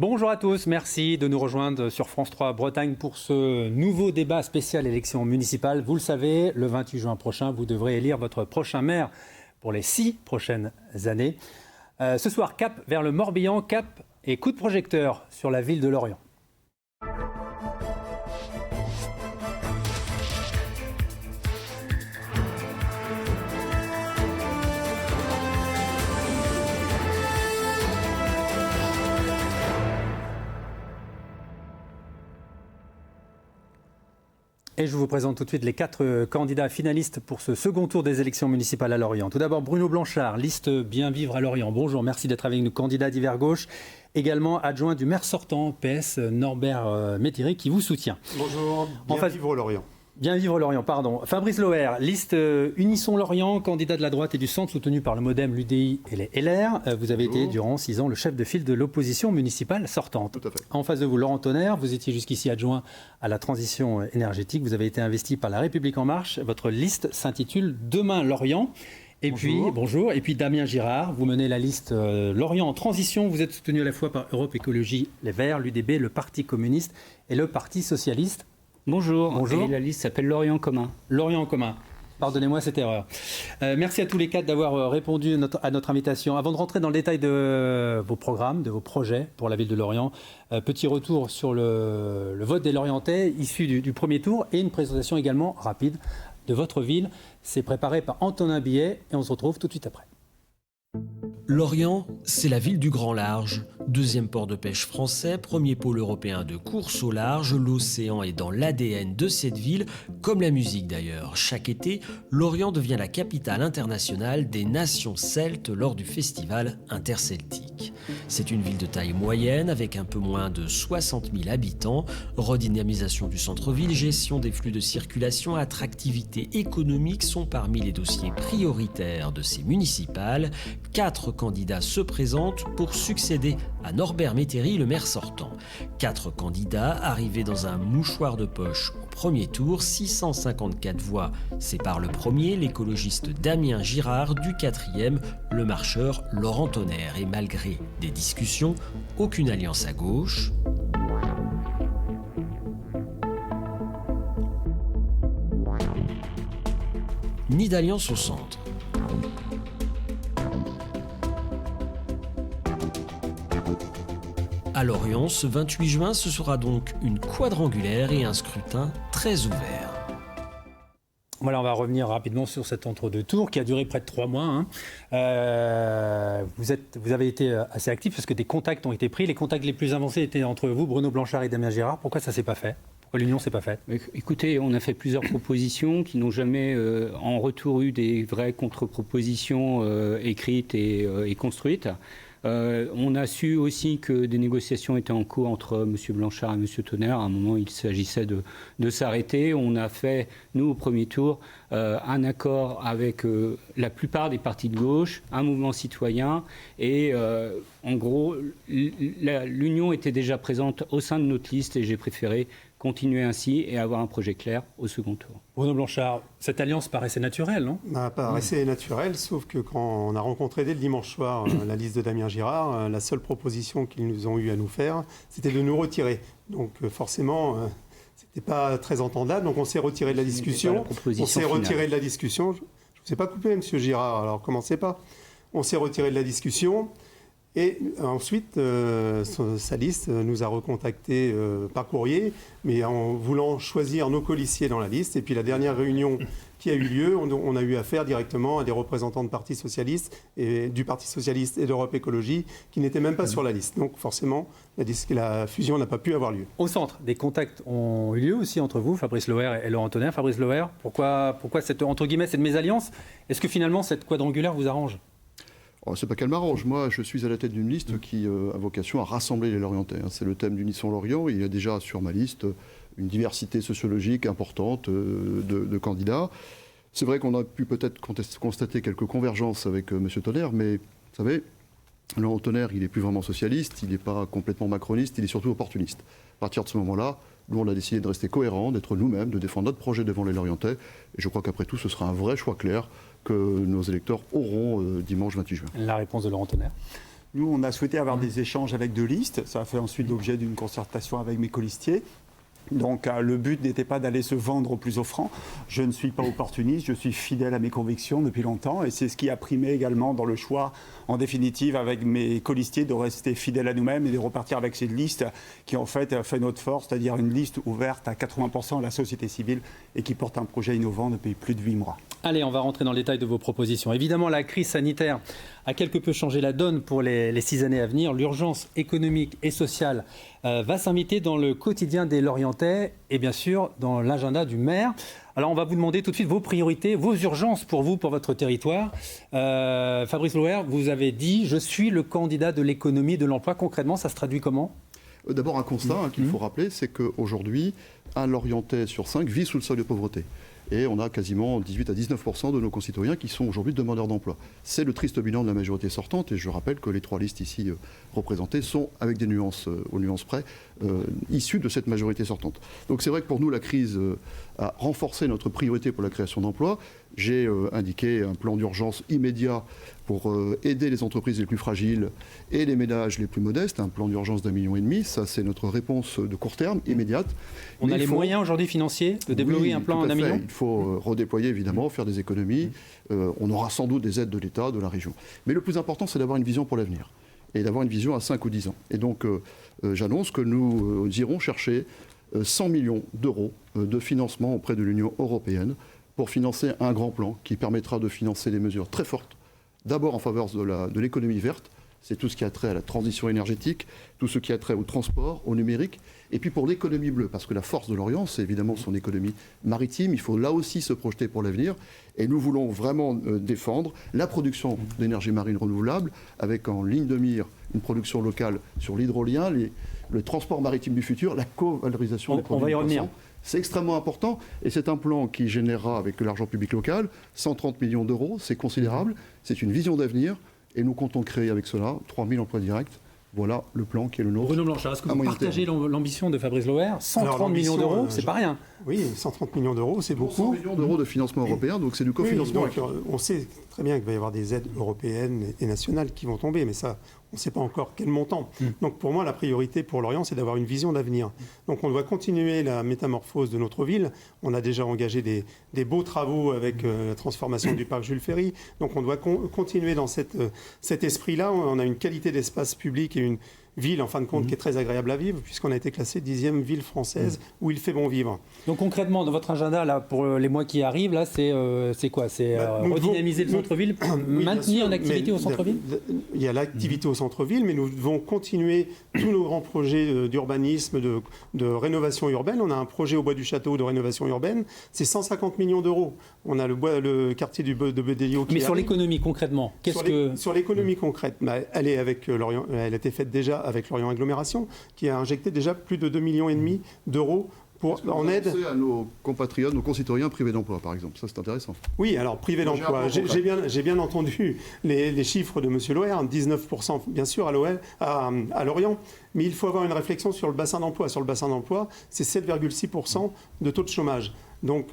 Bonjour à tous, merci de nous rejoindre sur France 3 Bretagne pour ce nouveau débat spécial élection municipale. Vous le savez, le 28 juin prochain, vous devrez élire votre prochain maire pour les 6 prochaines années. Ce soir, cap vers le Morbihan, cap et coup de projecteur sur la ville de Lorient. Et je vous présente tout de suite les 4 candidats finalistes pour ce second tour des élections municipales à Lorient. Tout d'abord, Bruno Blanchard, liste Bien Vivre à Lorient. Bonjour, merci d'être avec nous, candidat d'hiver gauche. Également adjoint du maire sortant, PS, Norbert Métairie, qui vous soutient. Bonjour, Bien Vivre Lorient. Bien Vivre Lorient, pardon. Fabrice Loher, liste Unisson Lorient, candidat de la droite et du centre, soutenu par le MoDem, l'UDI et les LR. Vous avez été durant 6 ans le chef de file de l'opposition municipale sortante. Tout à fait. En face de vous, Laurent Tonnerre, vous étiez jusqu'ici adjoint à la transition énergétique. Vous avez été investi par La République En Marche. Votre liste s'intitule Demain Lorient. Et bonjour. Et puis Damien Girard, vous menez la liste Lorient en transition. Vous êtes soutenu à la fois par Europe Écologie Les Verts, l'UDB, le Parti communiste et le Parti socialiste. Bonjour. Et la liste s'appelle Lorient commun. Lorient commun. Pardonnez-moi cette erreur. Merci à tous les 4 d'avoir répondu à notre invitation. Avant de rentrer dans le détail de vos programmes, de vos projets pour la ville de Lorient, petit retour sur le vote des Lorientais issu du premier tour et une présentation également rapide de votre ville. C'est préparé par Antonin Billet et on se retrouve tout de suite après. Lorient, c'est la ville du grand large. Deuxième port de pêche français, premier pôle européen de course au large, l'océan est dans l'ADN de cette ville, comme la musique d'ailleurs. Chaque été, Lorient devient la capitale internationale des nations celtes lors du festival interceltique. C'est une ville de taille moyenne avec un peu moins de 60 000 habitants. Redynamisation du centre-ville, gestion des flux de circulation, attractivité économique sont parmi les dossiers prioritaires de ces municipales. 4 candidats se présentent pour succéder à Norbert Métairie, le maire sortant. 4 candidats arrivés dans un mouchoir de poche au premier tour. 654 voix séparent le premier, l'écologiste Damien Girard, du 4e, le marcheur Laurent Tonnerre. Et malgré des discussions, aucune alliance à gauche. Ni d'alliance au centre. À Lorient, ce 28 juin, ce sera donc une quadrangulaire et un scrutin très ouvert. Voilà, on va revenir rapidement sur cet entre-deux tours qui a duré près de 3 mois. Vous avez été assez actif parce que des contacts ont été pris. Les contacts les plus avancés étaient entre vous, Bruno Blanchard et Damien Girard. Pourquoi ça ne s'est pas fait ? Pourquoi l'union ne s'est pas faite ? Écoutez, on a fait plusieurs propositions qui n'ont jamais en retour eu des vraies contre-propositions écrites et construites. On a su aussi que des négociations étaient en cours entre M. Blanchard et M. Tonnerre. À un moment, il s'agissait de s'arrêter. On a fait, nous, au premier tour, un accord avec la plupart des partis de gauche, un mouvement citoyen. Et en gros, l'union était déjà présente au sein de notre liste et j'ai préféré continuer ainsi et avoir un projet clair au second tour. Bruno Blanchard, cette alliance paraissait naturelle, non ? Paraissait naturelle, sauf que quand on a rencontré dès le dimanche soir la liste de Damien Girard, la seule proposition qu'ils nous ont eu à nous faire, c'était de nous retirer. Donc forcément, c'était pas très entendable. Donc on s'est retiré de la discussion. Je ne vous ai pas coupé, M. Girard, alors commencez pas. On s'est retiré de la discussion. Et ensuite, sa liste nous a recontactés par courrier, mais en voulant choisir nos colistiers dans la liste. Et puis la dernière réunion qui a eu lieu, on a eu affaire directement à des représentants de Parti socialiste et du Parti socialiste et d'Europe Écologie qui n'étaient même pas sur la liste. Donc forcément, la fusion n'a pas pu avoir lieu. Au centre, des contacts ont eu lieu aussi entre vous, Fabrice Loher et Laurent Tonnerre. Fabrice Loher, pourquoi cette, entre guillemets, cette mésalliance ? Est-ce que finalement cette quadrangulaire vous arrange ? C'est pas qu'elle m'arrange. Moi, je suis à la tête d'une liste qui a vocation à rassembler les Lorientais. C'est le thème d'Unisson Lorient. Il y a déjà sur ma liste une diversité sociologique importante de candidats. C'est vrai qu'on a pu peut-être constater quelques convergences avec M. Tonnerre, mais vous savez, Laurent Tonnerre, il n'est plus vraiment socialiste, il n'est pas complètement macroniste, il est surtout opportuniste. À partir de ce moment-là, nous, on a décidé de rester cohérents, d'être nous-mêmes, de défendre notre projet devant les Lorientais. Et je crois qu'après tout, ce sera un vrai choix clair que nos électeurs auront dimanche 28 juin. La réponse de Laurent Tonnerre. Nous, on a souhaité avoir des échanges avec 2 listes. Ça a fait ensuite l'objet d'une concertation avec mes colistiers. Donc le but n'était pas d'aller se vendre au plus offrant. Je ne suis pas opportuniste, je suis fidèle à mes convictions depuis longtemps et c'est ce qui a primé également dans le choix, en définitive, avec mes colistiers, de rester fidèles à nous-mêmes et de repartir avec cette liste qui en fait notre force, c'est-à-dire une liste ouverte à 80% à la société civile et qui porte un projet innovant depuis plus de 8 mois. Allez, on va rentrer dans le détail de vos propositions. Évidemment, la crise sanitaire a quelque peu changé la donne pour les 6 années à venir. L'urgence économique et sociale va s'inviter dans le quotidien des Lorientais et bien sûr dans l'agenda du maire. Alors on va vous demander tout de suite vos priorités, vos urgences pour vous, pour votre territoire. Fabrice Loher, vous avez dit « Je suis le candidat de l'économie et de l'emploi ». Concrètement, ça se traduit comment ? D'abord, un constat qu'il faut rappeler, c'est qu'aujourd'hui, un Lorientais sur 5 vit sous le seuil de pauvreté. Et on a quasiment 18 à 19% de nos concitoyens qui sont aujourd'hui demandeurs d'emploi. C'est le triste bilan de la majorité sortante, et je rappelle que les 3 listes ici représentées sont, avec des nuances, aux nuances près, issues de cette majorité sortante. Donc c'est vrai que pour nous, la crise a renforcé notre priorité pour la création d'emplois. J'ai indiqué un plan d'urgence immédiat pour aider les entreprises les plus fragiles et les ménages les plus modestes, un plan d'urgence d'1,5 million. Ça, c'est notre réponse de court terme, immédiate. On a les moyens aujourd'hui financiers de débloquer un plan d'1 million ? Il faut redéployer, évidemment, faire des économies. On aura sans doute des aides de l'État, de la région. Mais le plus important, c'est d'avoir une vision pour l'avenir et d'avoir une vision à 5 ou 10 ans. Et donc, j'annonce que nous irons chercher 100 millions d'euros de financement auprès de l'Union européenne pour financer un grand plan qui permettra de financer des mesures très fortes. D'abord en faveur de l'économie verte, c'est tout ce qui a trait à la transition énergétique, tout ce qui a trait au transport, au numérique, et puis pour l'économie bleue, parce que la force de l'Orient, c'est évidemment son économie maritime, il faut là aussi se projeter pour l'avenir, et nous voulons vraiment défendre la production d'énergie marine renouvelable, avec en ligne de mire une production locale sur l'hydrolien, le transport maritime du futur, la co-valorisation des produits. On va y revenir. C'est extrêmement important et c'est un plan qui générera avec l'argent public local 130 millions d'euros, c'est considérable, c'est une vision d'avenir et nous comptons créer avec cela 3000 emplois directs. Voilà le plan qui est le nôtre. Bruno Blanchard, est-ce que vous partagez l'ambition de Fabrice Loher ? 130 millions d'euros, c'est pas rien. Oui, 130 millions d'euros, c'est beaucoup. 100 millions d'euros de financement européen, donc c'est du cofinancement. Oui, donc, on sait très bien qu'il va y avoir des aides européennes et nationales qui vont tomber, mais ça, on ne sait pas encore quel montant. Donc pour moi, la priorité pour l'Orient, c'est d'avoir une vision d'avenir. Donc on doit continuer la métamorphose de notre ville. On a déjà engagé des beaux travaux avec la transformation du parc Jules Ferry. Donc on doit continuer dans cet esprit-là. On a une qualité d'espace public et une ville, en fin de compte, qui est très agréable à vivre, puisqu'on a été classé 10e ville française où il fait bon vivre. Donc concrètement, dans votre agenda, là, pour les mois qui arrivent, là, c'est quoi ? C'est redynamiser le centre-ville, maintenir une activité au centre-ville ? Il y a l'activité au centre-ville, mais nous devons continuer tous nos grands projets d'urbanisme, de rénovation urbaine. On a un projet au Bois du Château de rénovation urbaine, c'est 150 millions d'euros. On a le quartier de Bedelio qui Mais sur l'économie, concrètement, sur l'économie concrète, elle est avec Lorient, elle a été faite déjà avec Lorient Agglomération, qui a injecté déjà plus de 2,5 millions d'euros en aide à nos compatriotes, nos concitoyens privés d'emploi, par exemple. Ça, c'est intéressant. Oui, alors privés d'emploi. J'ai bien entendu les chiffres de M. Loher, 19% bien sûr à Lorient, mais il faut avoir une réflexion sur le bassin d'emploi. Sur le bassin d'emploi, c'est 7,6% de taux de chômage. Donc,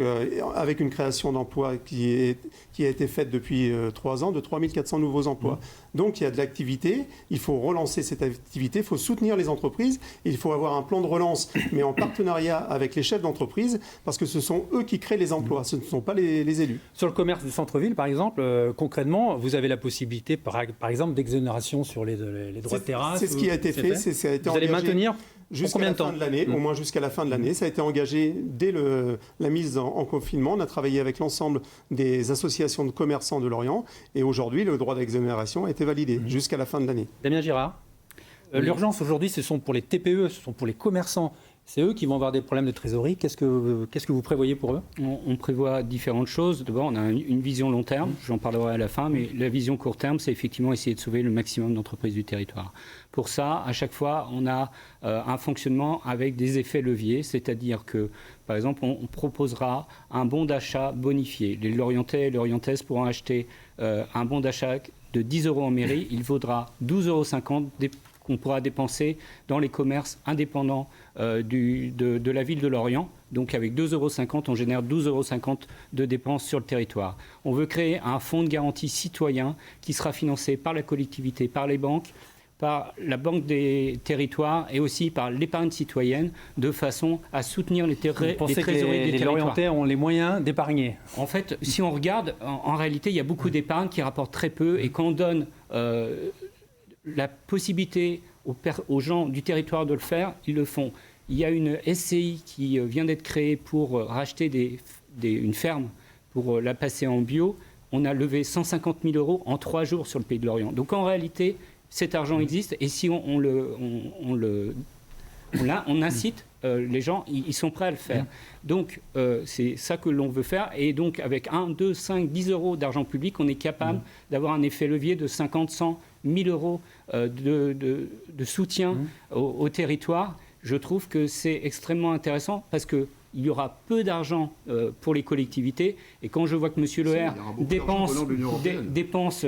avec une création d'emplois qui a été faite depuis 3 ans, de 3400 nouveaux emplois. Donc, il y a de l'activité, il faut relancer cette activité, il faut soutenir les entreprises, il faut avoir un plan de relance, mais en partenariat avec les chefs d'entreprise, parce que ce sont eux qui créent les emplois, ce ne sont pas les élus. Sur le commerce du centre-ville, par exemple, concrètement, vous avez la possibilité, par exemple, l'exonération sur les droits de terrasse. C'est ce qui a été fait, ça a été vous allez maintenir jusqu'à la fin de l'année, au moins jusqu'à la fin de l'année. Ça a été engagé dès la mise en confinement. On a travaillé avec l'ensemble des associations de commerçants de Lorient. Et aujourd'hui, le droit d'exonération a été validé jusqu'à la fin de l'année. Damien Girard, l'urgence aujourd'hui, ce sont pour les TPE, ce sont pour les commerçants. C'est eux qui vont avoir des problèmes de trésorerie. Qu'est-ce que vous prévoyez pour eux ? On prévoit différentes choses. D'abord, on a une vision long terme, j'en parlerai à la fin, mais la vision court terme, c'est effectivement essayer de sauver le maximum d'entreprises du territoire. Pour ça, à chaque fois, on a un fonctionnement avec des effets leviers, c'est-à-dire que, par exemple, on proposera un bon d'achat bonifié. Les Lorientais et Lorientaises pourront acheter un bon d'achat de 10 € en mairie, il vaudra 12,50 € qu'on pourra dépenser dans les commerces indépendants de la ville de Lorient. Donc avec 2,50 €, on génère 12,50 € de dépenses sur le territoire. On veut créer un fonds de garantie citoyen qui sera financé par la collectivité, par les banques, par la Banque des territoires et aussi par l'épargne citoyenne de façon à soutenir les Vous trésoreries pensez que des les territoires. Lorientais ont les moyens d'épargner? En fait, si on regarde, en réalité, il y a beaucoup d'épargne qui rapporte très peu et quand on donne la possibilité aux gens du territoire de le faire, ils le font. Il y a une SCI qui vient d'être créée pour racheter une ferme, pour la passer en bio. On a levé 150 000 € en 3 jours sur le Pays de Lorient. Donc en réalité, cet argent existe et si on incite les gens, ils sont prêts à le faire. Donc c'est ça que l'on veut faire et donc avec 1, 2, 5, 10 € d'argent public, on est capable d'avoir un effet levier de 50, 100, 1000 € de soutien au territoire. Je trouve que c'est extrêmement intéressant parce qu'il y aura peu d'argent pour les collectivités. Et quand je vois que M. Le Hair dépense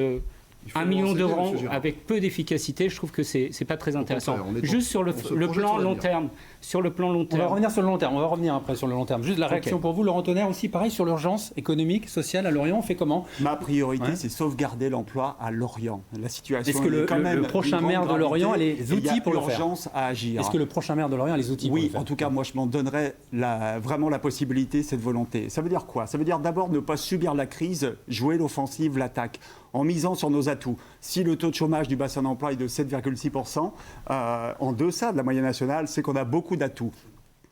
1 million d'euros avec peu d'efficacité, je trouve que c'est pas très intéressant. Juste sur le plan long terme. Sur le plan long terme. On va revenir sur le long terme. On va revenir après sur le long terme. Juste la réaction pour vous, Laurent Tonnerre, aussi pareil sur l'urgence économique, sociale à Lorient. On fait comment? Ma priorité, c'est sauvegarder l'emploi à Lorient. La situation. Est-ce que le prochain maire de Lorient a les outils pour le faire? Il y a urgence à agir. Est-ce que le prochain maire de Lorient a les outils pour le faire? Oui, en tout cas, moi, je m'en donnerais vraiment la possibilité, cette volonté. Ça veut dire quoi? Ça veut dire d'abord ne pas subir la crise, jouer l'offensive, l'attaque, en misant sur nos atouts. Si le taux de chômage du bassin d'emploi est de 7,6%, en deçà de la moyenne nationale, c'est qu'on a beaucoup d'atouts.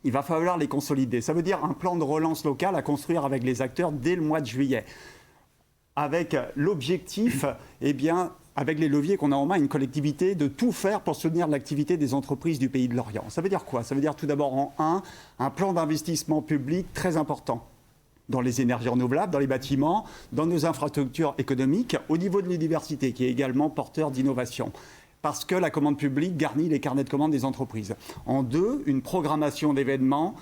Il va falloir les consolider. Ça veut dire un plan de relance locale à construire avec les acteurs dès le mois de juillet. Avec l'objectif, avec les leviers qu'on a en main, une collectivité, de tout faire pour soutenir l'activité des entreprises du Pays de Lorient. Ça veut dire quoi? Ça veut dire tout d'abord un plan d'investissement public très important dans les énergies renouvelables, dans les bâtiments, dans nos infrastructures économiques, au niveau de l'université, qui est également porteur d'innovation. Parce que la commande publique garnit les carnets de commandes des entreprises. En 2, une programmation d'événements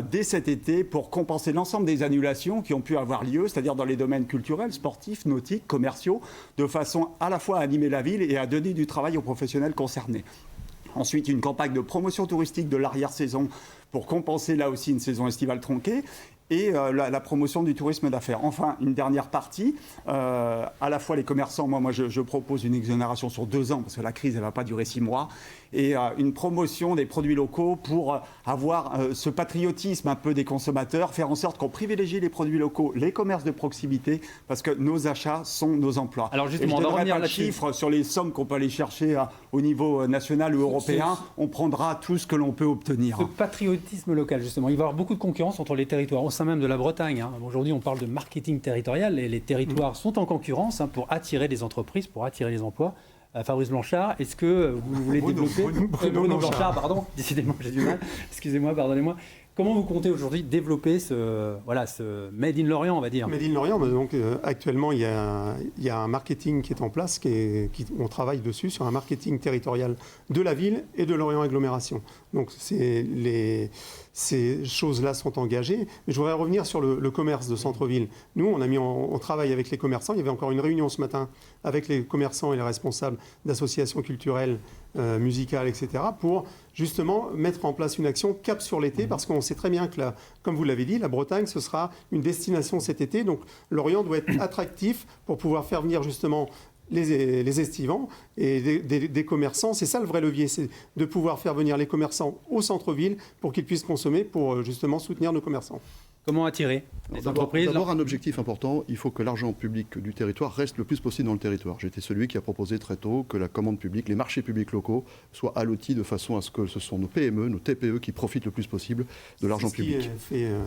dès cet été pour compenser l'ensemble des annulations qui ont pu avoir lieu, c'est-à-dire dans les domaines culturels, sportifs, nautiques, commerciaux, de façon à la fois à animer la ville et à donner du travail aux professionnels concernés. Ensuite, une campagne de promotion touristique de l'arrière-saison pour compenser là aussi une saison estivale tronquée. Et la promotion du tourisme d'affaires. Enfin, une dernière partie, à la fois les commerçants, moi je propose une exonération sur 2 ans, parce que la crise, elle ne va pas durer 6 mois, et une promotion des produits locaux pour avoir ce patriotisme un peu des consommateurs, faire en sorte qu'on privilégie les produits locaux, les commerces de proximité, parce que nos achats sont nos emplois. Alors justement, on va revenir là-dessus. Chiffres sur les sommes qu'on peut aller chercher au niveau national ou européen, on prendra tout ce que l'on peut obtenir. Ce patriotisme local, justement, il va y avoir beaucoup de concurrence entre les territoires, au sein même de la Bretagne. Aujourd'hui, on parle de marketing territorial et les territoires sont en concurrence pour attirer des entreprises, pour attirer les emplois. Fabrice Blanchard, est-ce que vous voulez développer... Bruno Blanchard, pardon, décidément, j'ai du mal. Excusez-moi, pardonnez-moi. Comment vous comptez aujourd'hui développer ce Made in Lorient, on va dire? Made in Lorient, donc, actuellement, il y a un marketing qui est en place, on travaille dessus, sur un marketing territorial de la ville et de Lorient Agglomération. Donc, ces choses-là sont engagées. Mais je voudrais revenir sur le commerce de centre-ville. Nous, on travaille avec les commerçants. Il y avait encore une réunion ce matin avec les commerçants et les responsables d'associations culturelles, musicales, etc., pour justement mettre en place une action cap sur l'été, parce qu'on sait très bien que, comme vous l'avez dit, la Bretagne, ce sera une destination cet été. Donc, Lorient doit être attractif pour pouvoir faire venir justement les estivants et des commerçants. C'est ça le vrai levier, c'est de pouvoir faire venir les commerçants au centre-ville pour qu'ils puissent consommer, pour justement soutenir nos commerçants. Comment attirer les entreprises? D'abord, un objectif important, il faut que l'argent public du territoire reste le plus possible dans le territoire. J'étais celui qui a proposé très tôt que la commande publique, les marchés publics locaux soient allotis de façon à ce que ce sont nos PME, nos TPE qui profitent le plus possible de l'argent public.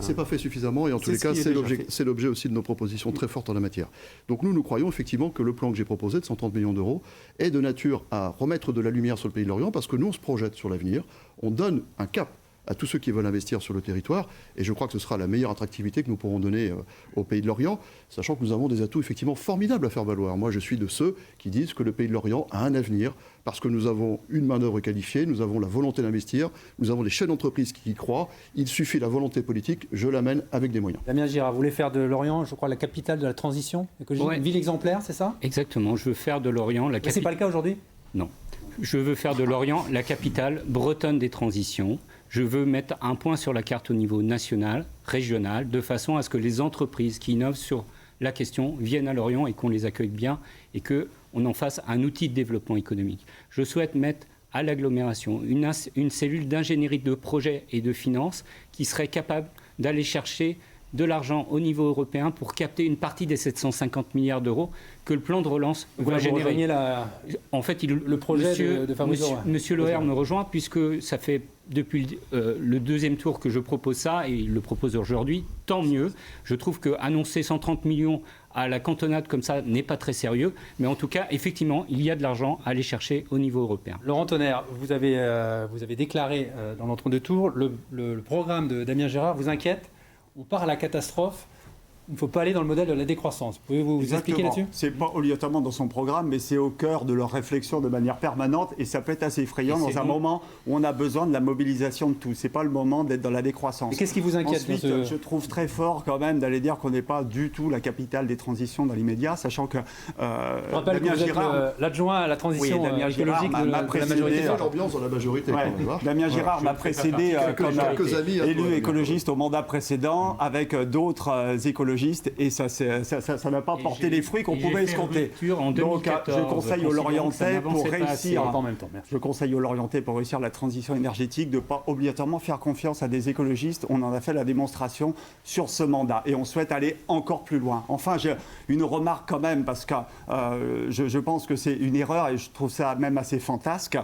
C'est pas fait suffisamment et en tous les cas, c'est l'objet aussi de nos propositions très fortes en la matière. Donc nous croyons effectivement que le plan que j'ai proposé de 130 millions d'euros est de nature à remettre de la lumière sur le Pays de Lorient parce que nous, on se projette sur l'avenir, on donne un cap à tous ceux qui veulent investir sur le territoire. Et je crois que ce sera la meilleure attractivité que nous pourrons donner au Pays de Lorient, sachant que nous avons des atouts effectivement formidables à faire valoir. Moi, je suis de ceux qui disent que le Pays de Lorient a un avenir parce que nous avons une main-d'œuvre qualifiée, nous avons la volonté d'investir, nous avons des chefs d'entreprise qui y croient. Il suffit la volonté politique, je l'amène avec des moyens. Damien Girard, vous voulez faire de Lorient, je crois, la capitale de la transition écologique, une ville exemplaire, c'est ça? Exactement, je veux faire de Lorient la capitale. C'est pas le cas aujourd'hui? Non. Je veux faire de Lorient la capitale bretonne des transitions. Je veux mettre un point sur la carte au niveau national, régional, de façon à ce que les entreprises qui innovent sur la question viennent à Lorient et qu'on les accueille bien et qu'on on en fasse un outil de développement économique. Je souhaite mettre à l'agglomération une cellule d'ingénierie de projet et de finances qui serait capable d'aller chercher de l'argent au niveau européen pour capter une partie des 750 milliards d'euros que le plan de relance va générer. En fait, le projet de Fabrice Laurent. Monsieur Loher me rejoint puisque ça fait depuis le deuxième tour que je propose ça et il le propose aujourd'hui, tant mieux. Je trouve qu'annoncer 130 millions à la cantonade comme ça n'est pas très sérieux, mais en tout cas, effectivement, il y a de l'argent à aller chercher au niveau européen. Laurent Tonnerre, vous avez déclaré dans l'entre-deux tours, le programme de Damien Gérard vous inquiète. On part à la catastrophe. Il ne faut pas aller dans le modèle de la décroissance. Pouvez-vous vous expliquer là-dessus ? C'est pas obligatoirement dans son programme, mais c'est au cœur de leur réflexion de manière permanente et ça peut être assez effrayant dans un moment où on a besoin de la mobilisation de tout. C'est pas le moment d'être dans la décroissance. Et qu'est-ce qui vous inquiète ? Ensuite, je trouve très fort quand même d'aller dire qu'on n'est pas du tout la capitale des transitions dans l'immédiat, sachant que je rappelle que vous êtes l'adjoint à la transition écologique de la majorité. C'est l'ambiance dans la majorité. Damien Girard m'a précédé comme élu écologiste au mandat précédent avec d'autres écologistes et ça n'a pas porté les fruits qu'on pouvait escompter. Donc je conseille aux Lorientais pour réussir. Je conseille aux Lorientais pour réussir la transition énergétique de ne pas obligatoirement faire confiance à des écologistes. On en a fait la démonstration sur ce mandat et on souhaite aller encore plus loin. Enfin, j'ai une remarque quand même parce que je pense que c'est une erreur et je trouve ça même assez fantasque.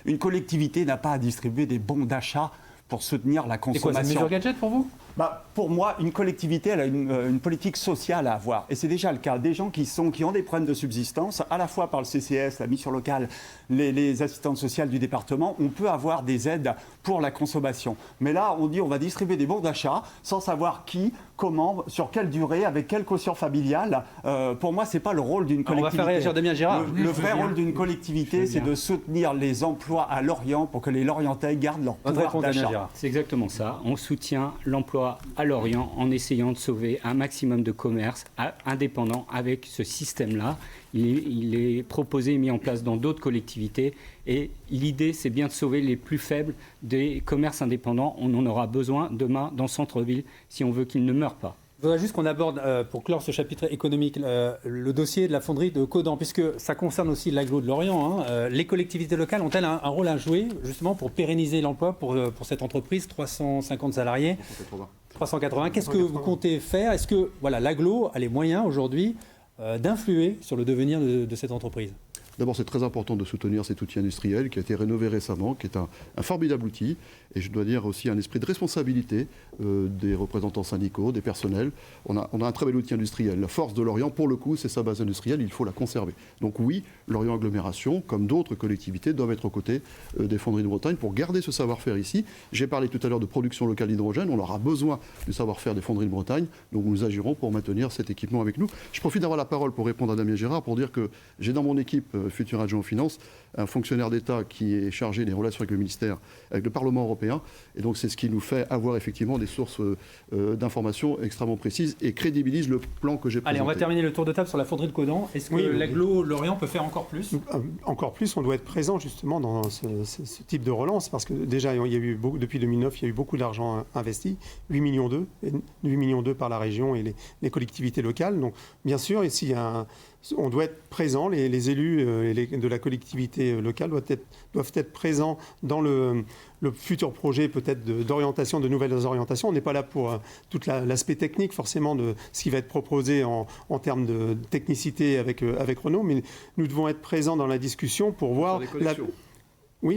Une collectivité n'a pas à distribuer des bons d'achat pour soutenir la consommation. C'est quoi, c'est une mesure gadget pour vous ? Pour moi, une collectivité, elle a une politique sociale à avoir. Et c'est déjà le cas. Des gens qui ont des problèmes de subsistance, à la fois par le CCS, la mission locale, les assistantes sociales du département, on peut avoir des aides pour la consommation. Mais là, on dit on va distribuer des bons d'achat sans savoir qui, comment, sur quelle durée, avec quelle caution familiale. Pour moi, ce n'est pas le rôle d'une collectivité. On va faire réagir Damien Girard. Le vrai rôle d'une collectivité, c'est de soutenir les emplois à Lorient pour que les Lorientais gardent leur pouvoir d'achat. C'est exactement ça. On soutient l'emploi à Lorient en essayant de sauver un maximum de commerces indépendants avec ce système-là. Il est proposé et mis en place dans d'autres collectivités et l'idée c'est bien de sauver les plus faibles des commerces indépendants. On en aura besoin demain dans le centre-ville si on veut qu'ils ne meurent pas. Je voudrais juste qu'on aborde, pour clore ce chapitre économique, le dossier de la fonderie de Caudan, puisque ça concerne aussi l'agglo de Lorient. Les collectivités locales ont-elles un rôle à jouer justement pour pérenniser l'emploi pour cette entreprise, 350 salariés 380. Qu'est-ce que vous comptez faire ? Est-ce que l'agglo a les moyens aujourd'hui d'influer sur le devenir de cette entreprise ? D'abord, c'est très important de soutenir cet outil industriel qui a été rénové récemment, qui est un formidable outil. Et je dois dire aussi un esprit de responsabilité des représentants syndicaux, des personnels. On a un très bel outil industriel. La force de Lorient, pour le coup, c'est sa base industrielle, il faut la conserver. Donc oui, Lorient Agglomération, comme d'autres collectivités, doivent être aux côtés des fonderies de Bretagne pour garder ce savoir-faire ici. J'ai parlé tout à l'heure de production locale d'hydrogène. On aura besoin du savoir-faire des fonderies de Bretagne. Donc nous agirons pour maintenir cet équipement avec nous. Je profite d'avoir la parole pour répondre à Damien Girard pour dire que j'ai dans mon équipe, futur adjoint aux finances, un fonctionnaire d'État qui est chargé des relations avec le ministère, avec le Parlement européen. Et donc c'est ce qui nous fait avoir effectivement des sources d'informations extrêmement précises et crédibilise le plan que j'ai présenté. Allez, on va terminer le tour de table sur la fonderie de Caudan. Est-ce que l'agglo Lorient peut faire encore plus ? Encore plus, on doit être présent justement dans ce type de relance parce que déjà, il y a eu depuis 2009, il y a eu beaucoup d'argent investi, 8,2 millions par la région et les collectivités locales. Donc bien sûr, ici, on doit être présent, les élus de la collectivité locale doivent être présents dans le futur projet peut-être d'orientation, de nouvelles orientations. On n'est pas là pour tout l'aspect technique forcément de ce qui va être proposé en termes de technicité avec Renault, mais nous devons être présents dans la discussion pour voir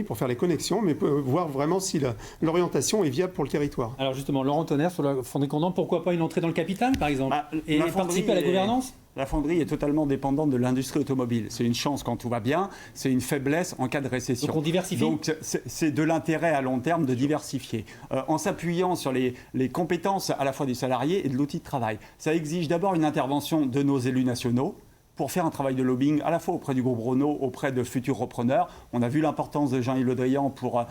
pour faire les connexions, mais voir vraiment si l'orientation est viable pour le territoire. Alors justement, Laurent Tonnerre, sur la fonderie Caudan, pourquoi pas une entrée dans le capital, par exemple, et participer à la gouvernance ? La fonderie est totalement dépendante de l'industrie automobile. C'est une chance quand tout va bien, c'est une faiblesse en cas de récession. Donc on diversifie. Donc c'est de l'intérêt à long terme de diversifier, en s'appuyant sur les compétences à la fois des salariés et de l'outil de travail. Ça exige d'abord une intervention de nos élus nationaux, pour faire un travail de lobbying à la fois auprès du groupe Renault, auprès de futurs repreneurs. On a vu l'importance de Jean-Yves Le Drian pour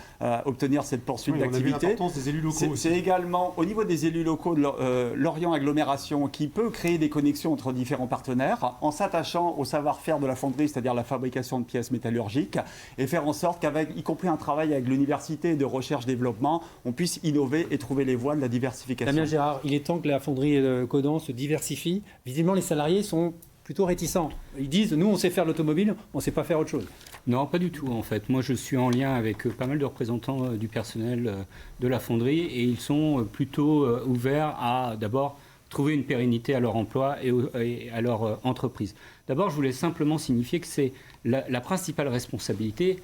obtenir cette poursuite d'activité. On a vu l'importance des élus locaux aussi. C'est également au niveau des élus locaux de Lorient Agglomération qui peut créer des connexions entre différents partenaires en s'attachant au savoir-faire de la fonderie, c'est-à-dire la fabrication de pièces métallurgiques, et faire en sorte qu'avec, y compris un travail avec l'université de recherche-développement, on puisse innover et trouver les voies de la diversification. Damien Girard, il est temps que la fonderie Caudan se diversifie. Visiblement, les salariés sont plutôt réticents. Ils disent, nous, on sait faire l'automobile, on ne sait pas faire autre chose. Non, pas du tout en fait. Moi, je suis en lien avec pas mal de représentants du personnel de la fonderie et ils sont plutôt ouverts à d'abord trouver une pérennité à leur emploi et à leur entreprise. D'abord, je voulais simplement signifier que c'est la principale responsabilité,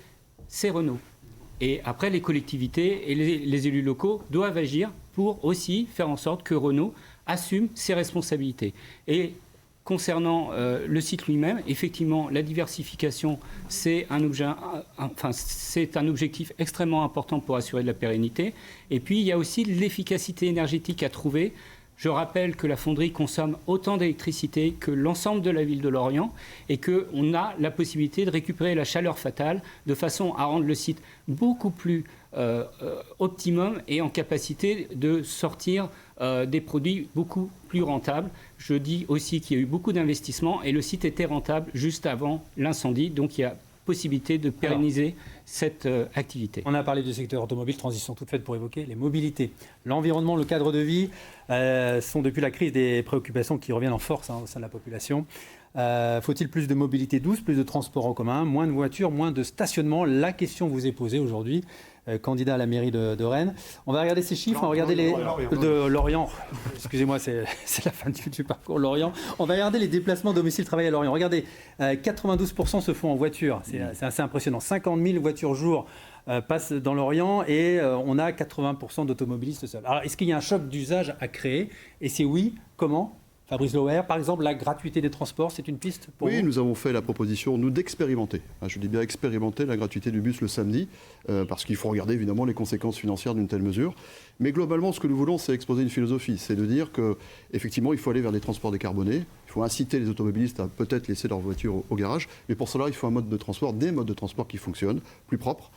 c'est Renault. Et après, les collectivités et les élus locaux doivent agir pour aussi faire en sorte que Renault assume ses responsabilités. Et concernant le site lui-même, effectivement, la diversification, c'est un objectif extrêmement important pour assurer de la pérennité. Et puis, il y a aussi l'efficacité énergétique à trouver. Je rappelle que la fonderie consomme autant d'électricité que l'ensemble de la ville de Lorient et qu'on a la possibilité de récupérer la chaleur fatale de façon à rendre le site beaucoup plus optimum et en capacité de sortir des produits beaucoup plus rentables. Je dis aussi qu'il y a eu beaucoup d'investissements et le site était rentable juste avant l'incendie. Donc il y a possibilité de pérenniser cette activité. On a parlé du secteur automobile, transition toute faite pour évoquer les mobilités. L'environnement, le cadre de vie sont depuis la crise des préoccupations qui reviennent en force au sein de la population. Faut-il plus de mobilité douce, plus de transport en commun, moins de voitures, moins de stationnement? La question vous est posée aujourd'hui, candidat à la mairie de Rennes. On va regarder ces chiffres, on va regarder de Lorient. Excusez-moi, c'est la fin du parcours Lorient. On va regarder les déplacements domicile-travail à Lorient. Regardez, 92% se font en voiture. C'est assez impressionnant. 50 000 voitures jour passent dans l'Orient et on a 80% d'automobilistes seuls. Alors, est-ce qu'il y a un choc d'usage à créer? Et si oui, comment? Fabrice Loher, par exemple, la gratuité des transports, c'est une piste pour vous? Oui, nous avons fait la proposition, nous, d'expérimenter. Je dis bien expérimenter la gratuité du bus le samedi, parce qu'il faut regarder évidemment les conséquences financières d'une telle mesure. Mais globalement, ce que nous voulons, c'est exposer une philosophie. C'est de dire qu'effectivement, il faut aller vers des transports décarbonés. Il faut inciter les automobilistes à peut-être laisser leur voiture au garage. Mais pour cela, il faut un mode de transport, des modes de transport qui fonctionnent, plus propres,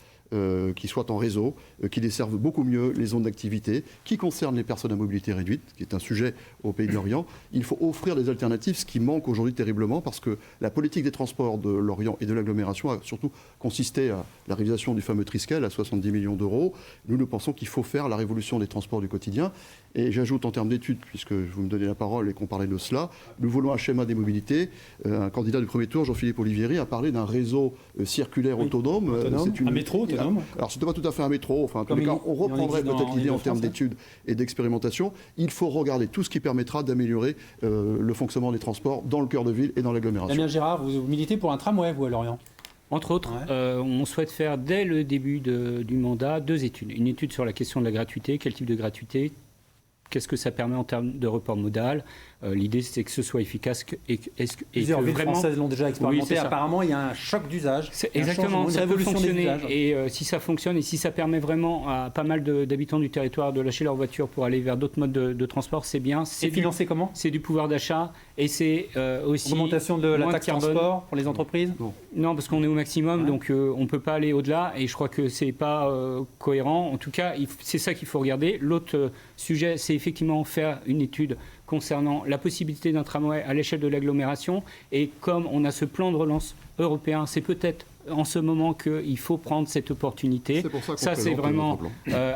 qui soient en réseau, qui desservent beaucoup mieux les zones d'activité, qui concernent les personnes à mobilité réduite, qui est un sujet au Pays de Lorient. Il faut offrir des alternatives, ce qui manque aujourd'hui terriblement, parce que la politique des transports de Lorient et de l'agglomération a surtout consisté à la réalisation du fameux Triskel à 70 millions d'euros. Nous pensons qu'il faut faire la révolution des transports du quotidien. Et j'ajoute en termes d'études, puisque vous me donnez la parole et qu'on parlait de cela, nous voulons un schéma des mobilités. Un candidat du premier tour, Jean-Philippe Olivieri, a parlé d'un réseau circulaire autonome. Un métro autonome. Alors, ce n'est pas tout à fait un métro. Enfin, en tous les cas, on reprendrait peut-être l'idée en termes d'études et d'expérimentation. Il faut regarder tout ce qui permettra d'améliorer le fonctionnement des transports dans le cœur de ville et dans l'agglomération. Damien Girard, vous militez pour un tramway, vous, à Lorient? Entre autres, on souhaite faire dès le début du mandat 2 études. Une étude sur la question de la gratuité, quel type de gratuité, qu'est-ce que ça permet en termes de report modal. L'idée, c'est que ce soit efficace Plusieurs villes vraiment françaises l'ont déjà expérimenté. Oui, apparemment, il y a un choc d'usage. Exactement, ça peut fonctionner. Et si ça fonctionne et si ça permet vraiment à pas mal d'habitants du territoire de lâcher leur voiture pour aller vers d'autres modes de transport, c'est bien. C'est financé comment? C'est du pouvoir d'achat et c'est aussi augmentation de la taxe transport pour les entreprises? Non, parce qu'on est au maximum, donc on ne peut pas aller au-delà. Et je crois que ce n'est pas cohérent. En tout cas, c'est ça qu'il faut regarder. L'autre sujet, c'est effectivement faire une étude concernant la possibilité d'un tramway à l'échelle de l'agglomération. Et comme on a ce plan de relance européen, c'est peut-être en ce moment qu'il faut prendre cette opportunité. Ça, c'est vraiment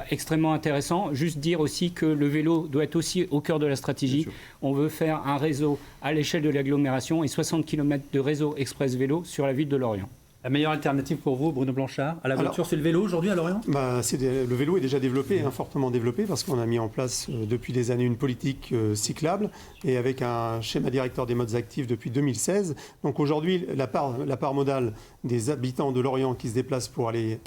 extrêmement intéressant. Juste dire aussi que le vélo doit être aussi au cœur de la stratégie. On veut faire un réseau à l'échelle de l'agglomération et 60 km de réseau express vélo sur la ville de Lorient. La meilleure alternative pour vous, Bruno Blanchard, à la voiture, c'est le vélo aujourd'hui à Lorient? Le vélo est déjà développé, fortement développé, parce qu'on a mis en place depuis des années une politique cyclable et avec un schéma directeur des modes actifs depuis 2016. Donc aujourd'hui, la part modale des habitants de Lorient qui se déplacent pour aller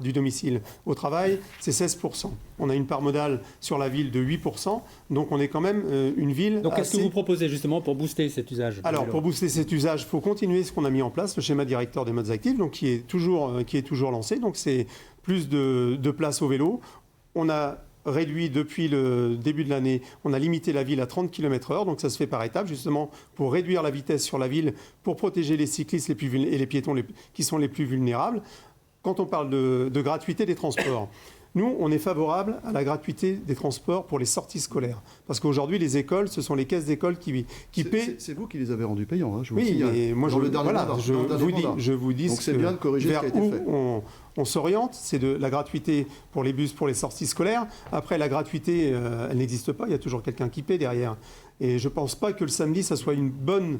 du domicile au travail, c'est 16%. On a une part modale sur la ville de 8%, donc on est quand même une ville. Donc qu'est-ce que vous proposez justement pour booster cet usage? Alors pour booster cet usage, il faut continuer ce qu'on a mis en place, le schéma directeur des modes actifs, donc qui est toujours lancé. Donc c'est plus de place au vélo. On a réduit depuis le début de l'année, on a limité la ville à 30 km/h, donc ça se fait par étapes, justement pour réduire la vitesse sur la ville, pour protéger les cyclistes et les piétons qui sont les plus vulnérables. Quand on parle de gratuité des transports, nous, on est favorable à la gratuité des transports pour les sorties scolaires. Parce qu'aujourd'hui, les écoles, ce sont les caisses d'école qui paient. C'est vous qui les avez rendus payants. Oui, mais moi, je vous dis donc c'est bien de corriger ce qui a été fait. on s'oriente. C'est de la gratuité pour les bus, pour les sorties scolaires. Après, la gratuité, elle n'existe pas. Il y a toujours quelqu'un qui paie derrière. Et je ne pense pas que le samedi, ça soit une bonne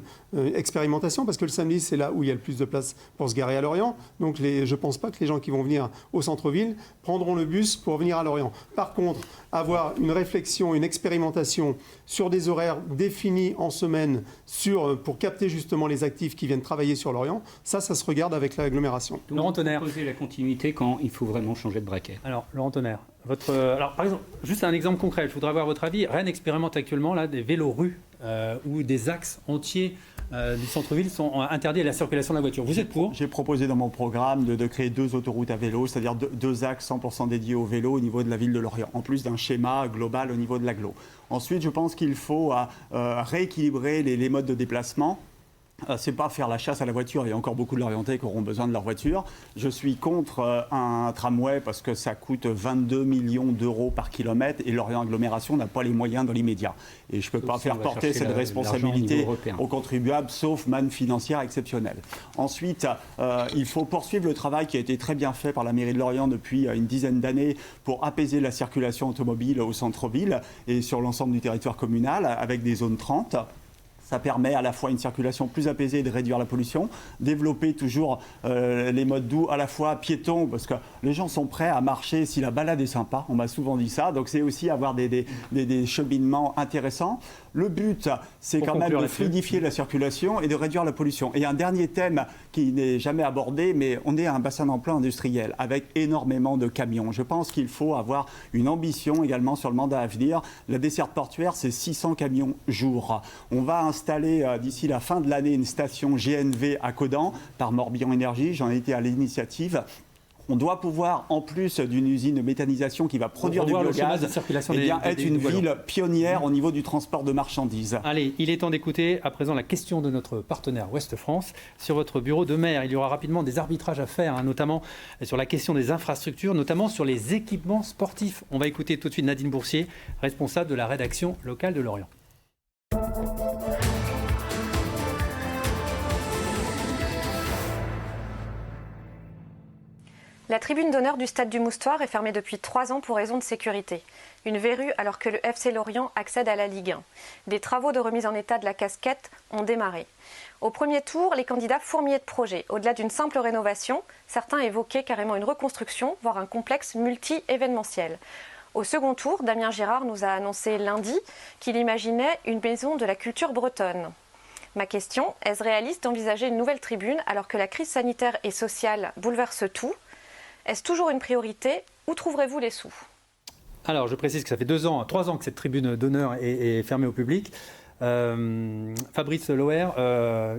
expérimentation, parce que le samedi, c'est là où il y a le plus de place pour se garer à Lorient. Donc je ne pense pas que les gens qui vont venir au centre-ville prendront le bus pour venir à Lorient. Par contre, avoir une réflexion, une expérimentation sur des horaires définis en semaine pour capter justement les actifs qui viennent travailler sur Lorient, ça se regarde avec l'agglomération. Laurent Tonnerre. Poser la continuité quand il faut vraiment changer de braquet. Alors, Laurent Tonnerre, alors, par exemple, juste un exemple concret, je voudrais avoir votre avis. Rennes expérimente actuellement là, des vélos-rues où des axes entiers du centre-ville sont interdits à la circulation de la voiture. Vous êtes pour ? J'ai proposé dans mon programme de créer 2 autoroutes à vélo, c'est-à-dire 2 axes 100% dédiés au vélo au niveau de la ville de Lorient, en plus d'un schéma global au niveau de l'agglo. Ensuite, je pense qu'il faut rééquilibrer les modes de déplacement. C'est pas faire la chasse à la voiture. Il y a encore beaucoup de Lorientais qui auront besoin de leur voiture. Je suis contre un tramway parce que ça coûte 22 millions d'euros par kilomètre et Lorient Agglomération n'a pas les moyens dans l'immédiat. Et je ne peux pas faire porter cette responsabilité aux contribuables, sauf manne financière exceptionnelle. Ensuite, il faut poursuivre le travail qui a été très bien fait par la mairie de Lorient depuis une dizaine d'années pour apaiser la circulation automobile au centre-ville et sur l'ensemble du territoire communal avec des zones 30. Ça permet à la fois une circulation plus apaisée et de réduire la pollution, développer toujours les modes doux, à la fois piétons, parce que les gens sont prêts à marcher si la balade est sympa, on m'a souvent dit ça, donc c'est aussi avoir des cheminements intéressants. Le but, c'est quand même de fluidifier la circulation et de réduire la pollution. Et un dernier thème qui n'est jamais abordé, mais on est à un bassin d'emploi industriel avec énormément de camions. Je pense qu'il faut avoir une ambition également sur le mandat à venir. La desserte portuaire, c'est 600 camions jour. On va installer d'ici la fin de l'année une station GNV à Caudan par Morbihan Énergie. J'en ai été à l'initiative. On doit pouvoir, en plus d'une usine de méthanisation qui va produire du biogaz, être une ville pionnière au niveau du transport de marchandises. Allez, il est temps d'écouter à présent la question de notre partenaire Ouest France. Sur votre bureau de maire, il y aura rapidement des arbitrages à faire, notamment sur la question des infrastructures, notamment sur les équipements sportifs. On va écouter tout de suite Nadine Boursier, responsable de la rédaction locale de Lorient. La tribune d'honneur du stade du Moustoir est fermée depuis 3 ans pour raison de sécurité. Une verrue alors que le FC Lorient accède à la Ligue 1. Des travaux de remise en état de la casquette ont démarré. Au premier tour, les candidats fourmillaient de projets. Au-delà d'une simple rénovation, certains évoquaient carrément une reconstruction, voire un complexe multi-événementiel. Au second tour, Damien Girard nous a annoncé lundi qu'il imaginait une maison de la culture bretonne. Ma question, est-ce réaliste d'envisager une nouvelle tribune alors que la crise sanitaire et sociale bouleverse tout ? Est-ce toujours une priorité ? Où trouverez-vous les sous ? Alors, je précise que ça fait 3 ans que cette tribune d'honneur est fermée au public. Fabrice Loher,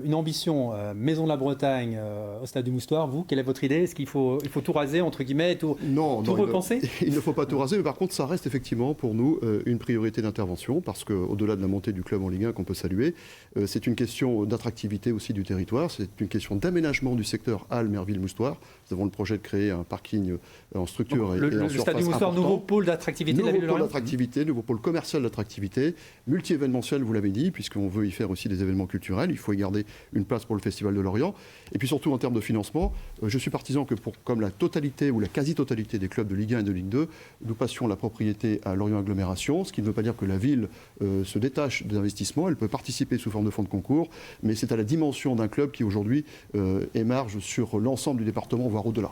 une ambition Maison de la Bretagne au stade du Moustoir. Vous, quelle est votre idée ? Est-ce qu'il faut tout raser, entre guillemets, tout repenser ? Il ne faut pas tout raser, mais par contre, ça reste effectivement pour nous une priorité d'intervention, parce qu'au-delà de la montée du club en Ligue 1 qu'on peut saluer, c'est une question d'attractivité aussi du territoire, c'est une question d'aménagement du secteur Halles, Merville, Moustoir. Nous avons le projet de créer un parking en structure et en surface. Le stade du Moustoir, nouveau pôle d'attractivité de la ville de Lorient. Nouveau pôle commercial d'attractivité, multi-événementiel, vous l'avez dit, puisqu'on veut y faire aussi des événements culturels. Il faut y garder une place pour le Festival de Lorient. Et puis surtout en termes de financement, je suis partisan que comme la totalité ou la quasi-totalité des clubs de Ligue 1 et de Ligue 2, nous passions la propriété à Lorient Agglomération, ce qui ne veut pas dire que la ville se détache des investissements. Elle peut participer sous forme de fonds de concours, mais c'est à la dimension d'un club qui aujourd'hui émarge sur l'ensemble du département, voire au-delà.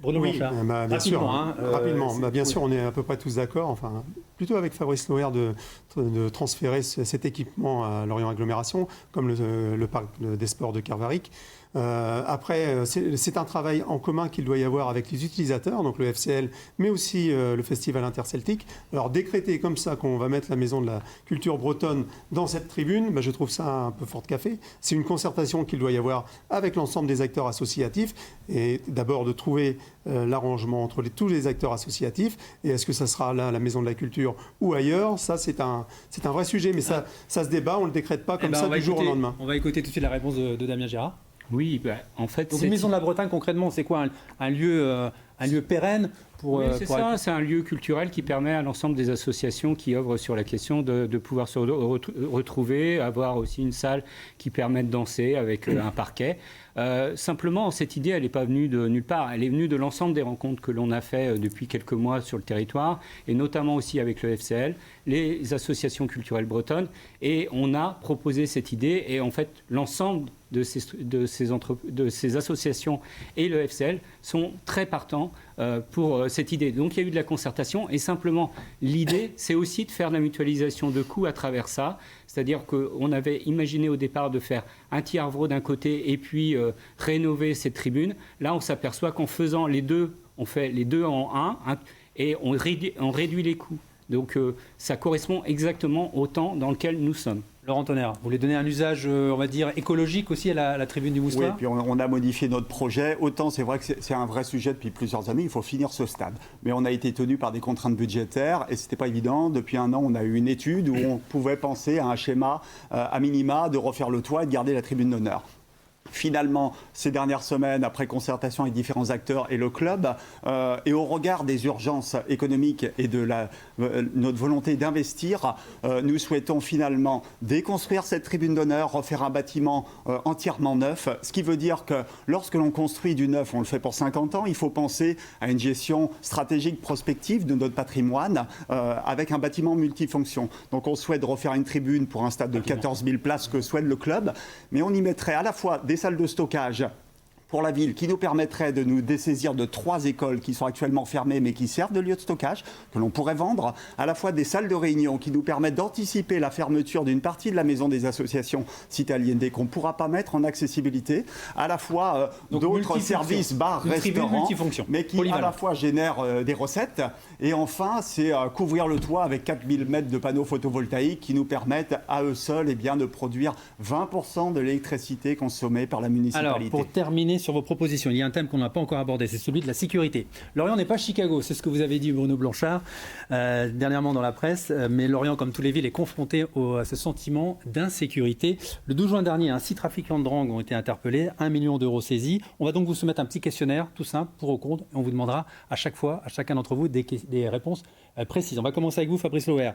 Bruno Blanchard. Bien sûr, rapidement. Bien sûr, on est à peu près tous d'accord. Enfin, plutôt avec Fabrice Loher de transférer cet équipement à Lorient Agglomération, comme le parc des sports de Kervaric. Après, c'est un travail en commun qu'il doit y avoir avec les utilisateurs, donc le FCL, mais aussi le Festival interceltique. Alors, décréter comme ça qu'on va mettre la maison de la culture bretonne dans cette tribune, je trouve ça un peu fort de café. C'est une concertation qu'il doit y avoir avec l'ensemble des acteurs associatifs, et d'abord de trouver l'arrangement entre tous les acteurs associatifs, et est-ce que ça sera là, la maison de la culture, ou ailleurs, ça c'est un vrai sujet, mais ça se débat, on ne le décrète pas comme ça du jour au lendemain. On va écouter tout de suite la réponse de Damien Girard. Oui, en fait... Donc, une maison de la Bretagne, concrètement, c'est quoi un lieu un lieu pérenne pour... Oui, c'est ça, c'est un lieu culturel qui permet à l'ensemble des associations qui œuvrent sur la question de pouvoir se retrouver, avoir aussi une salle qui permet de danser avec un parquet. Simplement, cette idée, elle n'est pas venue de nulle part. Elle est venue de l'ensemble des rencontres que l'on a fait depuis quelques mois sur le territoire, et notamment aussi avec le FCL, les associations culturelles bretonnes. Et on a proposé cette idée, et en fait, l'ensemble de ces associations et le FCL sont très partants pour cette idée. Donc il y a eu de la concertation, et simplement l'idée, c'est aussi de faire de la mutualisation de coûts à travers ça. C'est-à-dire qu'on avait imaginé au départ de faire un Thiarvro d'un côté et puis rénover cette tribune. Là, on s'aperçoit qu'en faisant les deux, on fait les deux en un et on réduit les coûts. Donc ça correspond exactement au temps dans lequel nous sommes. Laurent Tonnerre, vous voulez donner un usage, on va dire, écologique aussi à la tribune du Moustoir ? Oui, puis on a modifié notre projet. Autant c'est vrai que c'est un vrai sujet depuis plusieurs années, il faut finir ce stade. Mais on a été tenu par des contraintes budgétaires et ce n'était pas évident. Depuis un an, on a eu une étude où on pouvait penser à un schéma, à minima, de refaire le toit et de garder la tribune d'honneur. Finalement, ces dernières semaines, après concertation avec différents acteurs et le club, et au regard des urgences économiques et de notre volonté d'investir, nous souhaitons finalement déconstruire cette tribune d'honneur, refaire un bâtiment entièrement neuf, ce qui veut dire que lorsque l'on construit du neuf, on le fait pour 50 ans, il faut penser à une gestion stratégique prospective de notre patrimoine avec un bâtiment multifonction. Donc on souhaite refaire une tribune pour un stade de 14 000 places que souhaite le club, mais on y mettrait à la fois des salles de stockage pour la ville qui nous permettrait de nous dessaisir de 3 écoles qui sont actuellement fermées mais qui servent de lieu de stockage, que l'on pourrait vendre, à la fois des salles de réunion qui nous permettent d'anticiper la fermeture d'une partie de la maison des associations Cité Aliénée qu'on ne pourra pas mettre en accessibilité, à la fois d'autres services, bars, restaurants, mais qui à la fois génèrent des recettes. Et enfin, c'est couvrir le toit avec 4000 mètres de panneaux photovoltaïques qui nous permettent à eux seuls de produire 20% de l'électricité consommée par la municipalité. Alors, pour terminer sur vos propositions, il y a un thème qu'on n'a pas encore abordé, c'est celui de la sécurité. Lorient n'est pas Chicago, c'est ce que vous avez dit Bruno Blanchard dernièrement dans la presse, mais Lorient, comme toutes les villes, est confronté à ce sentiment d'insécurité. Le 12 juin dernier, 6 trafiquants de drogue ont été interpellés, 1 million d'euros saisis. On va donc vous soumettre un petit questionnaire, tout simple, pour ou contre, et on vous demandera à chaque fois, à chacun d'entre vous, des réponses précises. On va commencer avec vous, Fabrice Loher.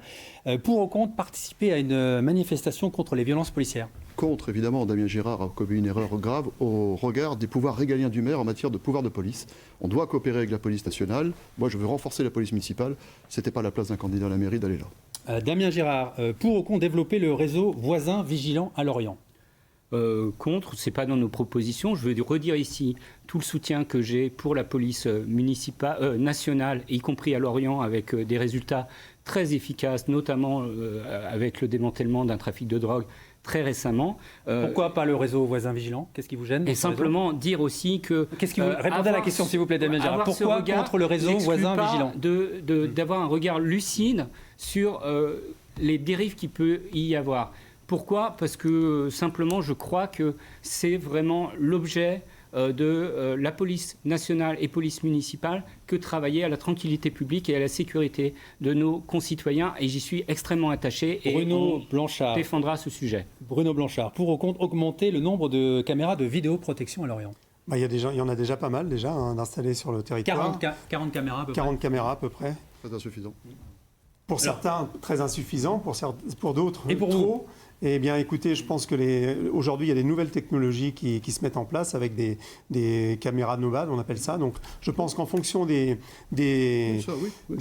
Pour ou contre participer à une manifestation contre les violences policières ? Contre, évidemment, Damien Girard a commis une erreur grave au regard des pouvoirs régaliens du maire en matière de pouvoir de police. On doit coopérer avec la police nationale. Moi, je veux renforcer la police municipale. Ce n'était pas la place d'un candidat à la mairie d'aller là. Damien Girard, pour ou contre développer le réseau voisin vigilant à Lorient ? Contre, ce n'est pas dans nos propositions. Je veux redire ici tout le soutien que j'ai pour la police municipale, nationale, y compris à Lorient, avec des résultats très efficaces, notamment avec le démantèlement d'un trafic de drogue très récemment. Pourquoi pas le réseau voisin vigilant ? Qu'est-ce qui vous gêne ? Et simplement dire aussi que... Répondez à la question, s'il vous plaît, Damien Girard. Pourquoi contre le réseau voisin vigilant ? D'avoir un regard lucide sur les dérives qu'il peut y avoir. Pourquoi ? Parce que simplement, je crois que c'est vraiment l'objet de la police nationale et police municipale que travailler à la tranquillité publique et à la sécurité de nos concitoyens. Et j'y suis extrêmement attaché et Bruno Blanchard défendra ce sujet. Bruno Blanchard, pour ou contre augmenter le nombre de caméras de vidéoprotection à Lorient ? Il y en a déjà pas mal d'installées sur le territoire. 40 caméras à peu près. 40 caméras à peu près. Très insuffisant. Pour certains, très insuffisant. Pour d'autres, et pour trop. Eh bien, écoutez, je pense que aujourd'hui, il y a des nouvelles technologies qui se mettent en place avec des caméras nomades, on appelle ça. Donc, je pense qu'en fonction des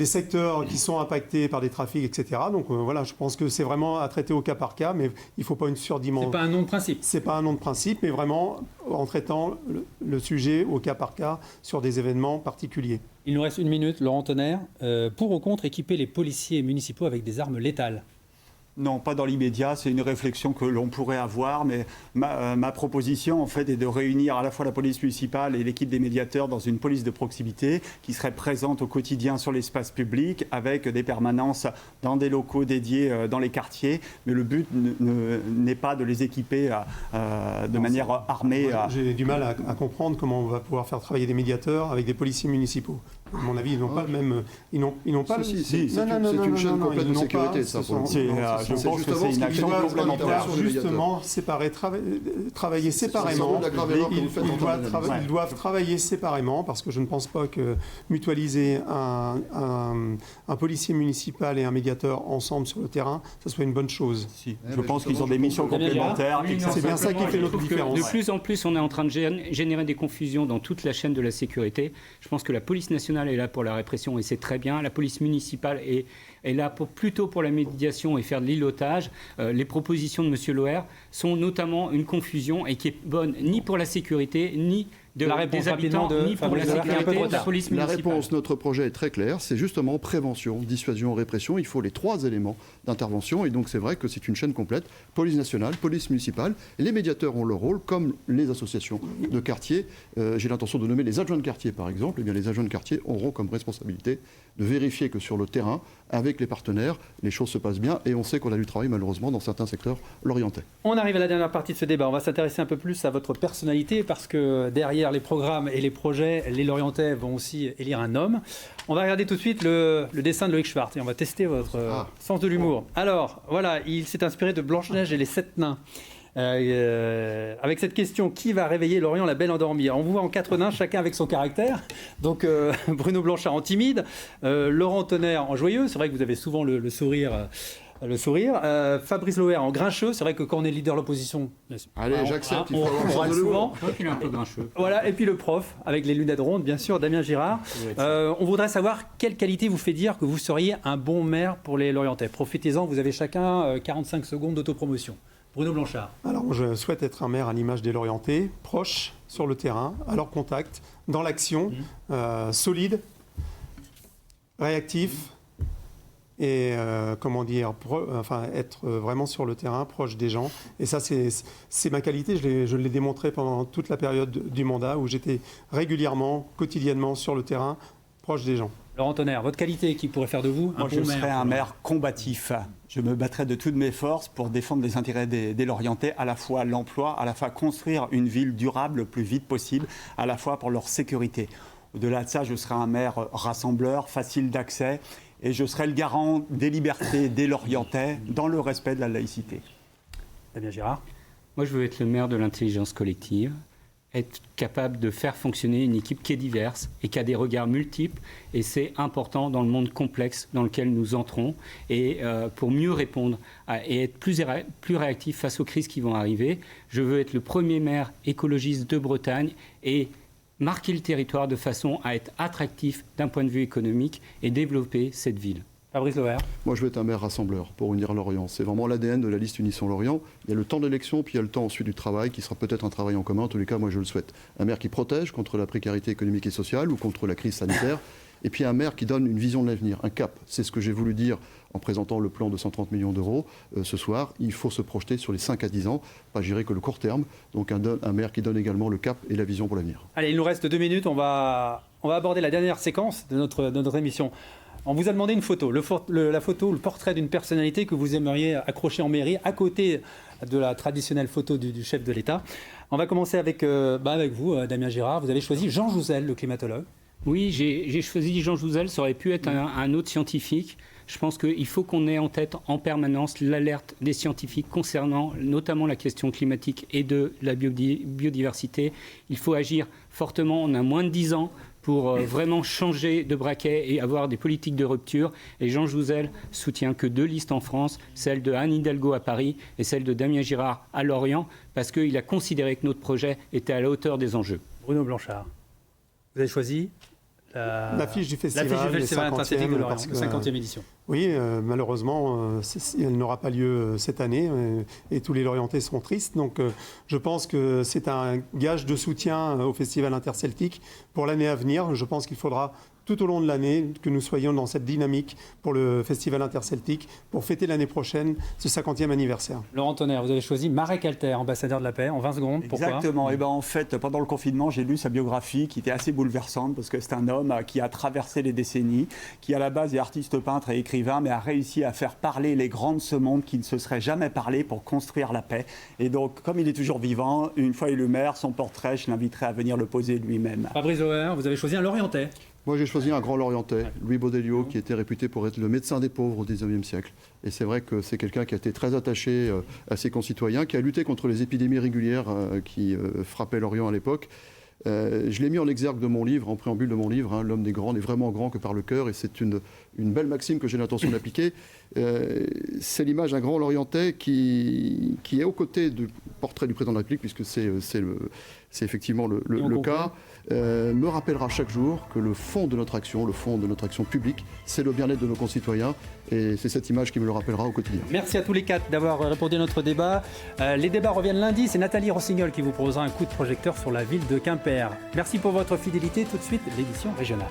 secteurs qui sont impactés par des trafics, etc. Donc, voilà, je pense que c'est vraiment à traiter au cas par cas, mais il ne faut pas une surdimension. C'est pas un nom de principe. C'est pas un nom de principe, mais vraiment en traitant le sujet au cas par cas sur des événements particuliers. Il nous reste 1 minute, Laurent Tonnerre. Pour ou contre équiper les policiers municipaux avec des armes létales ? Non, pas dans l'immédiat. C'est une réflexion que l'on pourrait avoir, mais ma proposition, en fait, est de réunir à la fois la police municipale et l'équipe des médiateurs dans une police de proximité qui serait présente au quotidien sur l'espace public avec des permanences dans des locaux dédiés dans les quartiers. Mais le but n'est pas de les équiper de manière armée. J'ai du mal à comprendre comment on va pouvoir faire travailler des médiateurs avec des policiers municipaux. À mon avis, ils n'ont pas le même. Ils n'ont pas. Si, c'est une chaîne complète de sécurité, ça. Je pense que c'est une action complémentaire. Justement, travailler séparément. Ils doivent travailler séparément parce que je ne pense pas que mutualiser un policier municipal et un médiateur ensemble sur le terrain, ce soit une bonne chose. Je pense qu'ils ont des missions complémentaires. C'est bien ça qui fait notre différence. De plus en plus, on est en train de générer des confusions dans toute la chaîne de la sécurité. Je pense que la police nationale est là pour la répression et c'est très bien. La police municipale est là plutôt pour la médiation et faire de l'îlotage. Les propositions de M. Loer sont notamment une confusion et qui est bonne ni pour la sécurité, ni des habitants, ni pour la sécurité de la police municipale. La réponse, notre projet est très clair, c'est justement prévention, dissuasion, répression. Il faut les 3 éléments d'intervention et donc c'est vrai que c'est une chaîne complète. Police nationale, police municipale, les médiateurs ont leur rôle comme les associations de quartier. J'ai l'intention de nommer les adjoints de quartier par exemple. Eh bien, les adjoints de quartier auront comme responsabilité de vérifier que sur le terrain, avec les partenaires, les choses se passent bien et on sait qu'on a du travail malheureusement dans certains secteurs lorientais. On arrive à la dernière partie de ce débat. On va s'intéresser un peu plus à votre personnalité parce que derrière les programmes et les projets, les Lorientais vont aussi élire un homme. On va regarder tout de suite le dessin de Loïc Schwartz et on va tester votre sens de l'humour. Alors, voilà, il s'est inspiré de Blanche-Neige et les 7 nains. Avec cette question, qui va réveiller Lorient la belle endormie? On vous voit en 4 nains, chacun avec son caractère. Donc Bruno Blanchard en timide, Laurent Tonnerre en joyeux, c'est vrai que vous avez souvent le sourire. Fabrice Loher en grincheux, c'est vrai que quand on est leader de l'opposition, allez, j'accepte, il faut avoir on râle souvent. Il est un peu grincheux. Voilà, et puis le prof, avec les lunettes rondes, bien sûr, Damien Girard. On voudrait savoir quelle qualité vous fait dire que vous seriez un bon maire pour les Lorientais. Profitez-en, vous avez chacun 45 secondes d'autopromotion. Bruno Blanchard. Alors, je souhaite être un maire à l'image des Lorientais, proche, sur le terrain, à leur contact, dans l'action, solide, réactif et être vraiment sur le terrain, proche des gens. Et ça, c'est ma qualité. Je l'ai démontré pendant toute la période du mandat où j'étais régulièrement, quotidiennement sur le terrain, proche des gens. Laurent Tonnerre, votre qualité qui pourrait faire de vous un bon maire? Je serais un maire combatif. Je me battrais de toutes mes forces pour défendre les intérêts des Lorientais, à la fois l'emploi, à la fois construire une ville durable le plus vite possible, à la fois pour leur sécurité. Au-delà de ça, je serais un maire rassembleur, facile d'accès, et je serais le garant des libertés des Lorientais dans le respect de la laïcité. Damien Girard. Moi, je veux être le maire de l'intelligence collective, être capable de faire fonctionner une équipe qui est diverse et qui a des regards multiples. Et c'est important dans le monde complexe dans lequel nous entrons. Et pour mieux répondre et être plus réactif face aux crises qui vont arriver, je veux être le premier maire écologiste de Bretagne et marquer le territoire de façon à être attractif d'un point de vue économique et développer cette ville. Fabrice Loher. Moi, je veux être un maire rassembleur pour unir Lorient. C'est vraiment l'ADN de la liste Unissons Lorient. Il y a le temps de l'élection, puis il y a le temps ensuite du travail, qui sera peut-être un travail en commun. En tous les cas, moi, je le souhaite. Un maire qui protège contre la précarité économique et sociale ou contre la crise sanitaire. Et puis un maire qui donne une vision de l'avenir, un cap. C'est ce que j'ai voulu dire en présentant le plan de 130 millions d'euros ce soir. Il faut se projeter sur les 5 à 10 ans, pas gérer que le court terme. Donc un maire qui donne également le cap et la vision pour l'avenir. Allez, il nous reste 2 minutes. On va aborder la dernière séquence de notre émission. On vous a demandé une photo, la photo, le portrait d'une personnalité que vous aimeriez accrocher en mairie, à côté de la traditionnelle photo du chef de l'État. On va commencer avec vous, Damien Girard. Vous avez choisi Jean Jouzel, le climatologue. Oui, j'ai choisi Jean Jouzel. Ça aurait pu être un autre scientifique. Je pense qu'il faut qu'on ait en tête en permanence l'alerte des scientifiques concernant notamment la question climatique et de la biodiversité. Il faut agir fortement. On a moins de 10 ans pour vraiment changer de braquet et avoir des politiques de rupture. Et Jean Jouzel soutient que 2 listes en France, celle de Anne Hidalgo à Paris et celle de Damien Girard à Lorient, parce qu'il a considéré que notre projet était à la hauteur des enjeux. Bruno Blanchard, vous avez choisi l'affiche du festival, de Lorient, 50e édition. Oui, malheureusement, elle n'aura pas lieu cette année et tous les Lorientais seront tristes. Donc je pense que c'est un gage de soutien au Festival interceltique pour l'année à venir. Je pense qu'il faudra tout au long de l'année que nous soyons dans cette dynamique pour le Festival interceltique pour fêter l'année prochaine ce 50e anniversaire. Laurent Tonnerre, vous avez choisi Marek Alter, ambassadeur de la paix, en 20 secondes. Pourquoi ? Exactement. Et en fait, pendant le confinement, j'ai lu sa biographie qui était assez bouleversante parce que c'est un homme qui a traversé les décennies, qui à la base est artiste peintre et écrivain, mais a réussi à faire parler les grands de ce monde qui ne se seraient jamais parlé pour construire la paix. Et donc, comme il est toujours vivant, une fois élu maire, son portrait, je l'inviterai à venir le poser lui-même. Fabrice Loher, vous avez choisi un Lorientais. Moi, j'ai choisi un grand Lorientais, Louis Baudelio, qui était réputé pour être le médecin des pauvres au XIXe siècle. Et c'est vrai que c'est quelqu'un qui a été très attaché à ses concitoyens, qui a lutté contre les épidémies régulières qui frappaient l'Orient à l'époque. Je l'ai mis en exergue de mon livre, en préambule de mon livre, hein, L'homme n'est grand n'est vraiment grand que par le cœur, et c'est une belle maxime que j'ai l'intention d'appliquer. C'est l'image d'un grand Lorientais qui est aux côtés du portrait du président de la République, puisque c'est effectivement le cas, me rappellera chaque jour que le fond de notre action publique, c'est le bien-être de nos concitoyens, et c'est cette image qui me le rappellera au quotidien. Merci à tous les quatre d'avoir répondu à notre débat. Les débats reviennent lundi, c'est Nathalie Rossignol qui vous proposera un coup de projecteur sur la ville de Quimper. Merci pour votre fidélité, tout de suite l'édition régionale.